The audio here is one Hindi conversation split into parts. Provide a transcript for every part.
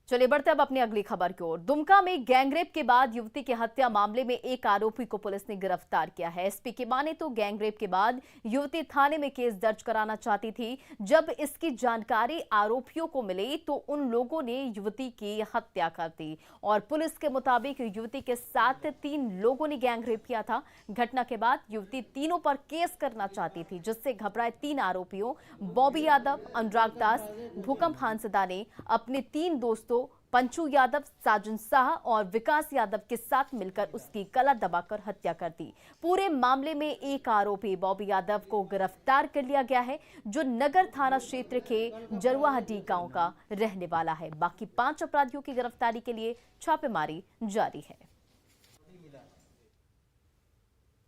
चलिए बढ़ते अब अपनी अगली खबर की ओर। दुमका में गैंगरेप के बाद युवती की हत्या मामले में एक आरोपी को पुलिस ने गिरफ्तार किया है। एसपी की माने तो गैंगरेप के बाद युवती थाने में केस दर्ज कराना चाहती थी। जब इसकी जानकारी आरोपियों को मिली तो उन लोगों ने युवती की हत्या कर दी और पुलिस के मुताबिक युवती के साथ 3 लोगों ने गैंगरेप किया था। घटना के बाद युवती तीनों पर केस करना चाहती थी, जिससे घबराए 3 आरोपियों बॉबी यादव, अनुराग दास, भूकंप हांसदा ने अपने 3 दोस्तों पंचू यादव, साजन शाह और विकास यादव के साथ मिलकर उसकी गला दबाकर हत्या कर दी। पूरे मामले में एक आरोपी बॉबी यादव को गिरफ्तार कर लिया गया है, जो नगर थाना क्षेत्र के जरुआहडी गांव का रहने वाला है। बाकी 5 अपराधियों की गिरफ्तारी के लिए छापेमारी जारी है।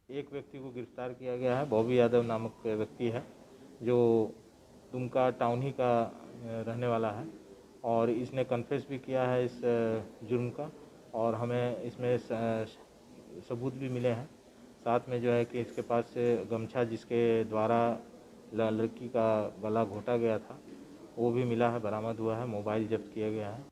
एक व्यक्ति को गिरफ्तार किया गया है, बॉबी यादव नामक व्यक्ति है, जो दुमका टाउन ही का रहने वाला है और इसने कन्फेस भी किया है इस जुर्म का और हमें इसमें सबूत भी मिले हैं। साथ में जो है कि इसके पास से गमछा जिसके द्वारा लड़की का गला घोटा गया था वो भी मिला है, बरामद हुआ है। मोबाइल जब्त किया गया है।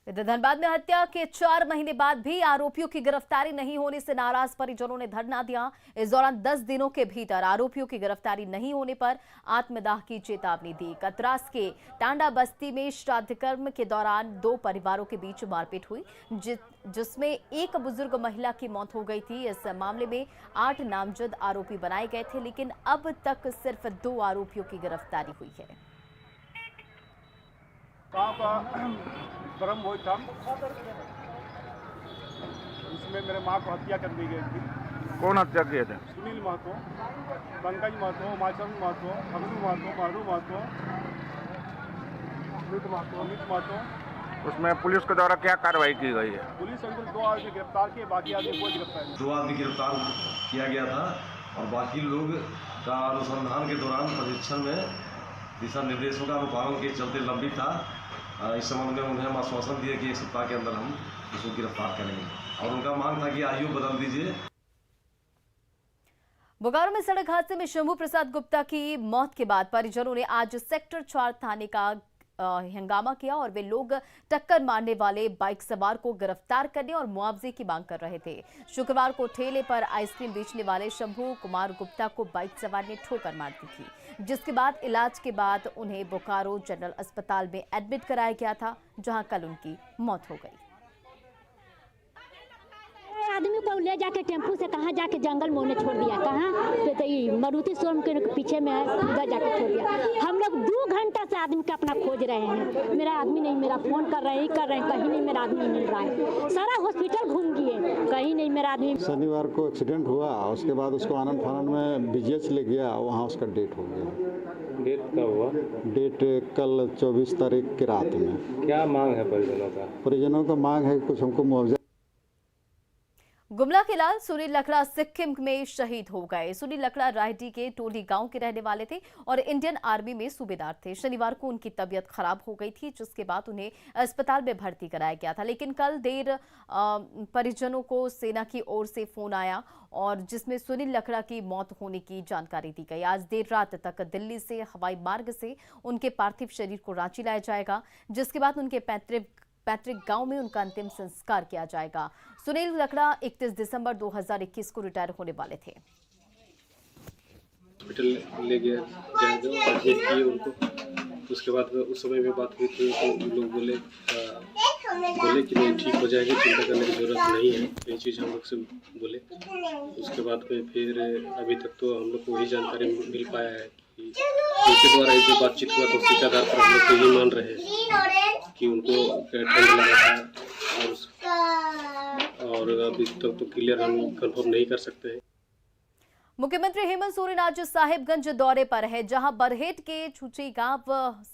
धनबाद में हत्या के 4 महीने बाद भी आरोपियों की गिरफ्तारी नहीं होने से नाराज परिजनों ने धरना दिया। इस दौरान 10 दिनों के भीतर आरोपियों की गिरफ्तारी नहीं होने पर आत्मदाह की चेतावनी दी। कतरास के टांडा बस्ती में श्राद्ध कर्म के दौरान 2 परिवारों के बीच मारपीट हुई, जिसमें एक बुजुर्ग महिला की मौत हो गई थी। इस मामले में 8 नामजद आरोपी बनाए गए थे, लेकिन अब तक सिर्फ 2 आरोपियों की गिरफ्तारी हुई है। कर्म हुई था, इसमें मेरे माँ को हत्या कर दी गई थी। कौन हत्या किए थे? सुनील महतो, पंकज महतो, माचम महतो, अगलू महतो, मारू महतो, अमित महतो। उसमें पुलिस के द्वारा क्या कार्रवाई की गई है? पुलिस अंकुल 2 आदमी गिरफ्तार किए, बाकी आदमी कोई गिरफ्तार नहीं। 2 आदमी गिरफ्तार किया गया था और बाकी लोग का अनुसंधान के दौरान परीक्षण में दिशा निर्देशों का अनुपालन के चलते लंबित था। इस संबंध में उन्हें हम आश्वासन दिए कि 1 सप्ताह के अंदर हम इसको गिरफ्तार करेंगे और उनका मांग था कि आयु बदल दीजिए। बोकारो में सड़क हादसे में शंभू प्रसाद गुप्ता की मौत के बाद परिजनों ने आज सेक्टर 4 थाने का हंगामा किया और वे लोग टक्कर मारने वाले बाइक सवार को गिरफ्तार करने और मुआवजे की मांग कर रहे थे। शुक्रवार को ठेले पर आइसक्रीम बेचने वाले शंभू कुमार गुप्ता को बाइक सवार ने ठोकर मार दी थी, जिसके बाद इलाज के बाद उन्हें बोकारो जनरल अस्पताल में एडमिट कराया गया था, जहां कल उनकी मौत हो गई। आदमी को ले जाके टेम्पू से कहाँ जाके जंगल में उन्हें छोड़ दिया, कहाँ तो मारुति शोरूम के पीछे में है, उधर जाके छोड़ दिया। हम लोग 2 घंटा से आदमी का अपना खोज रहे हैं, मेरा आदमी नहीं, मेरा फोन कर रहे हैं, कहीं नहीं मेरा आदमी मिल रहा है। सारा हॉस्पिटल घूम गए, कहीं नहीं मेरा आदमी। शनिवार को एक्सीडेंट हुआ, उसके बाद उसको आनंद फानंद में बीजीएच ले गया, वहाँ उसका डेथ हो गया। डेट कब हुआ? डेट कल 24 तारीख की रात में। क्या मांग है परिजनों का? परिजनों का मांग है कुछ हमको मुआवजा। गुमला के लाल सुनील लकड़ा सिक्किम में शहीद हो गए। सुनील लकड़ा रायडी के टोली गांव के रहने वाले थे और इंडियन आर्मी में सूबेदार थे। शनिवार को उनकी तबीयत खराब हो गई थी, जिसके बाद उन्हें अस्पताल में भर्ती कराया गया था, लेकिन कल देर परिजनों को सेना की ओर से फोन आया और जिसमें सुनील लकड़ा की मौत होने की जानकारी दी गई। आज देर रात तक दिल्ली से हवाई मार्ग से उनके पार्थिव शरीर को रांची लाया जाएगा, जिसके बाद उनके पैतृक गांव में उनका अंतिम संस्कार किया जाएगा। सुनील लकड़ा 31 दिसंबर 2021 को रिटायर होने वाले थे। हॉस्पिटल ले गया जाएगा, एडमिट किए उनको। उसके बाद उस समय में बात हुई थी तो लोग बोले कि नहीं ठीक हो जाएगी, चिंता करने की जरूरत नहीं है, ये चीज़ हम लोग से बोले। उसके बाद में फिर अभी तक तो हम लोग को वही जानकारी मिल पाया है कि उनके द्वारा जो बातचीत हुआ तो उसी के आधार पर हम लोग तो ये मान रहे हैं कि उनको ठंड लगा था और अभी तक तो क्लियर हम कंफर्म नहीं कर सकते हैं। मुख्यमंत्री हेमंत सोरेन आज साहिबगंज दौरे पर है, जहां बरहेट के छुची गांव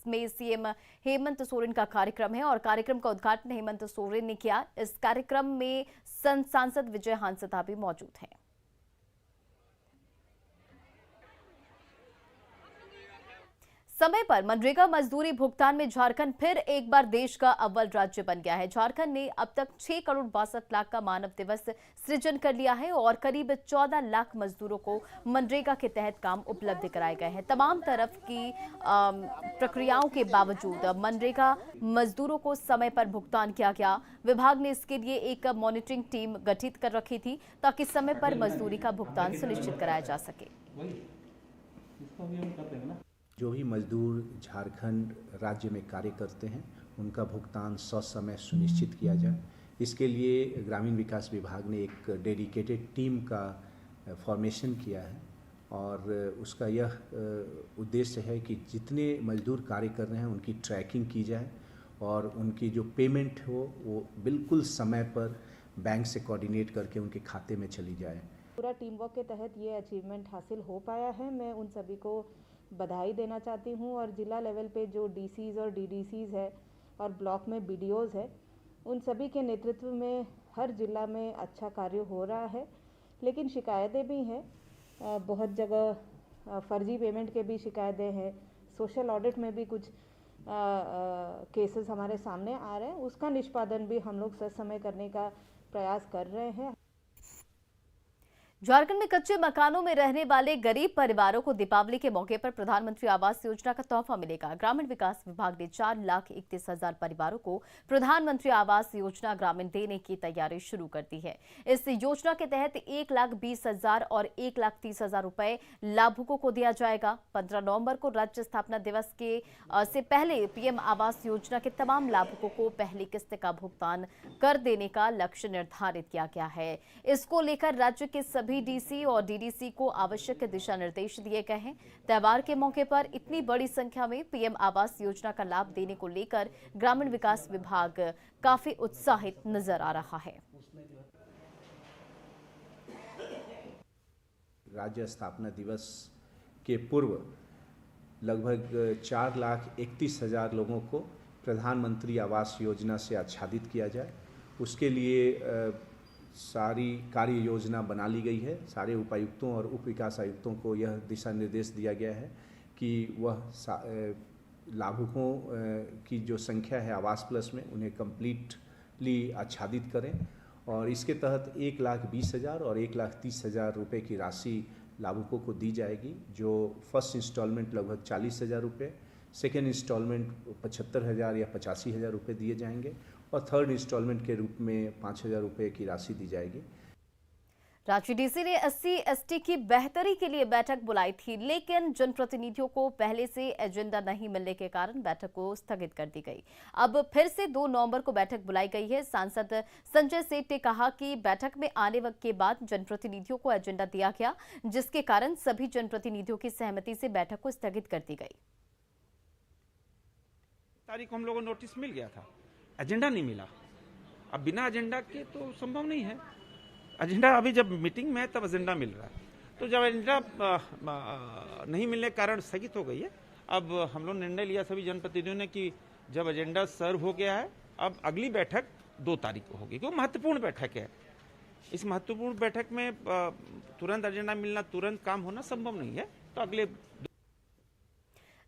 में सीएम हेमंत सोरेन का कार्यक्रम है और कार्यक्रम का उद्घाटन हेमंत सोरेन ने किया। इस कार्यक्रम में सांसद विजय हांसदा भी मौजूद हैं। समय पर मनरेगा मजदूरी भुगतान में झारखंड फिर एक बार देश का अव्वल राज्य बन गया है। झारखंड ने अब तक 6 करोड़ 62 लाख का मानव दिवस सृजन कर लिया है और करीब 14 लाख मजदूरों को मनरेगा के तहत काम उपलब्ध कराए गए हैं। तमाम तरफ की प्रक्रियाओं के बावजूद मनरेगा मजदूरों को समय पर भुगतान किया गया। विभाग ने इसके लिए एक मॉनिटरिंग टीम गठित कर रखी थी ताकि समय पर मजदूरी का भुगतान सुनिश्चित कराया जा सके। जो भी मजदूर झारखंड राज्य में कार्य करते हैं उनका भुगतान ससमय सुनिश्चित किया जाए। इसके लिए ग्रामीण विकास विभाग ने एक डेडिकेटेड टीम का फॉर्मेशन किया है और उसका यह उद्देश्य है कि जितने मजदूर कार्य कर रहे हैं उनकी ट्रैकिंग की जाए और उनकी जो पेमेंट हो वो बिल्कुल समय पर बैंक से कोऑर्डिनेट करके उनके खाते में चली जाए। पूरा टीम वर्क के तहत ये अचीवमेंट हासिल हो पाया है। मैं उन सभी को बधाई देना चाहती हूँ और ज़िला लेवल पे जो डीसीज और डीडीसीज है और ब्लॉक में बीडीओज है, उन सभी के नेतृत्व में हर जिला में अच्छा कार्य हो रहा है। लेकिन शिकायतें भी हैं, बहुत जगह फर्जी पेमेंट के भी शिकायतें हैं। सोशल ऑडिट में भी कुछ केसेस हमारे सामने आ रहे हैं, उसका निष्पादन भी हम लोग ससमय करने का प्रयास कर रहे हैं। झारखंड में कच्चे मकानों में रहने वाले गरीब परिवारों को दीपावली के मौके पर प्रधानमंत्री आवास योजना का तोहफा मिलेगा। ग्रामीण विकास विभाग ने 4,31,000 परिवारों को प्रधानमंत्री आवास योजना ग्रामीण देने की तैयारी शुरू कर दी है। इस योजना के तहत 1,20,000 और 1,30,000 रुपए लाभुकों को दिया जाएगा। 15 नवंबर को राज्य स्थापना दिवस से पहले पीएम आवास योजना के तमाम लाभुकों को पहली किस्त का भुगतान कर देने का लक्ष्य निर्धारित किया गया है। इसको लेकर राज्य के सभी डीसी और डीडीसी को आवश्यक दिशा निर्देश दिए गए हैं। त्योहार के मौके पर इतनी बड़ी संख्या में पीएम आवास योजना का लाभ देने को लेकर ग्रामीण विकास विभाग काफी उत्साहित नजर आ रहा है। राज्य स्थापना दिवस के पूर्व लगभग 4,31,000 लोगों को प्रधानमंत्री आवास योजना से आच्छादित किया जाए। उसके लिए सारी कार्य योजना बना ली गई है। सारे उपायुक्तों और उप विकास आयुक्तों को यह दिशा निर्देश दिया गया है कि वह लाभुकों की जो संख्या है आवास प्लस में उन्हें कम्प्लीटली आच्छादित करें और इसके तहत 1,20,000 और 1,30,000 रुपये की राशि लाभुकों को दी जाएगी। जो फर्स्ट इंस्टॉलमेंट लगभग 40,000 रुपये, सेकेंड इंस्टॉलमेंट 75,000 या 85,000 रुपये दिए जाएंगे और थर्ड इंस्टॉलमेंट के रूप में 5,000 रुपये की राशि दी जाएगी। रांची डीसी ने SC/ST की बेहतरी के लिए बैठक बुलाई थी, लेकिन जनप्रतिनिधियों को पहले से एजेंडा नहीं मिलने के कारण बैठक को स्थगित कर दी गई। अब फिर से 2 नवंबर को बैठक बुलाई गई है। सांसद संजय सेठ ने कहा कि बैठक में आने के बाद जनप्रतिनिधियों को एजेंडा दिया गया, जिसके कारण सभी जनप्रतिनिधियों की सहमति से बैठक को स्थगित कर दी गई। तारीख को हम लोगों को नोटिस मिल गया था, एजेंडा नहीं मिला। अब बिना एजेंडा के तो संभव नहीं है। एजेंडा अभी जब मीटिंग में है तब एजेंडा मिल रहा है, तो जब एजेंडा नहीं मिलने के कारण स्थगित हो गई है। अब हम लोग निर्णय लिया सभी जनप्रतिनिधियों ने कि जब एजेंडा सर्व हो गया है, अब अगली बैठक 2 तारीख को होगी, क्योंकि महत्वपूर्ण बैठक है। इस महत्वपूर्ण बैठक में तुरंत एजेंडा मिलना, तुरंत काम होना संभव नहीं है। तो अगले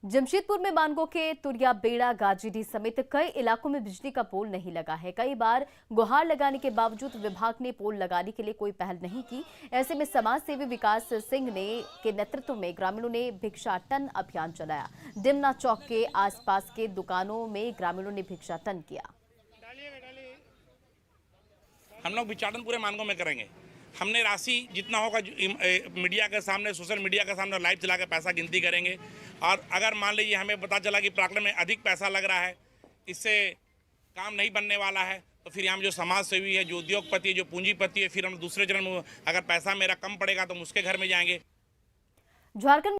जमशेदपुर में मानगो के तुरिया बेड़ा गाजीडी समेत कई इलाकों में बिजली का पोल नहीं लगा है। कई बार गुहार लगाने के बावजूद विभाग ने पोल लगाने के लिए कोई पहल नहीं की। ऐसे में समाज सेवी विकास सिंह के नेतृत्व में ग्रामीणों ने भिक्षाटन अभियान चलाया। डिमना चौक के आसपास के दुकानों में ग्रामीणों ने भिक्षाटन किया। हम लोग भिक्षाटन पूरे मानगो में करेंगे। हमने राशि जितना होगा मीडिया के सामने, सोशल मीडिया के सामने लाइव चला के पैसा गिनती करेंगे। और अगर मान लीजिए हमें पता चला कि प्राकलन में अधिक पैसा लग रहा है, इससे काम नहीं बनने वाला है, तो फिर हम जो समाज सेवी है, जो उद्योगपति है, जो पूंजीपति है, फिर हम दूसरे चरण में अगर पैसा मेरा कम पड़ेगा तो हम उसके घर में जाएंगे। झारखंड